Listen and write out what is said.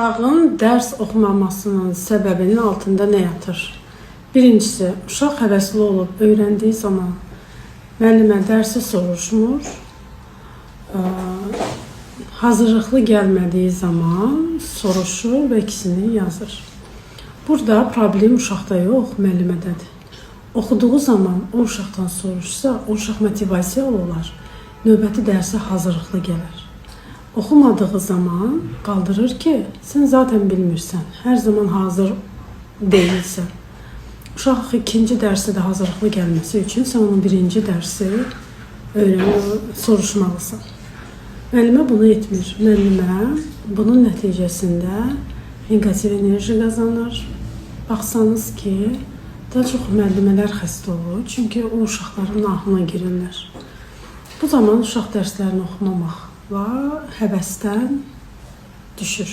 Uşağın dərs oxumamasının səbəbinin altında nə yatır? Birincisi, uşaq həvəsli olub öyrəndiyi zaman müəllimə dərsi soruşmur, hazırlıqlı gəlmədiyi zaman soruşur və ikisini yazır. Burada problem uşaqda yox, müəllimədədir. Oxuduğu zaman o uşaqdan soruşsa, o uşaq motivasiyalı olar, növbəti dərsə hazırlıqlı gələr. Oxumadığı zaman qaldırır ki, sən zaten bilmirsən, hər zaman hazır deyilsən. Uşaq ikinci dərsi də hazırlıqlı gəlməsi üçün sən onun birinci dərsi soruşmalısan. Müəllimə bunu etmir. Müəllimə bunun nəticəsində negativ enerji qazanır. Baxsanız ki, daha çox müəllimələr xəstə olur, çünki o uşaqların ahına girirlər. Bu zaman uşaq dərslərini oxumamaq və həvəsdən düşür.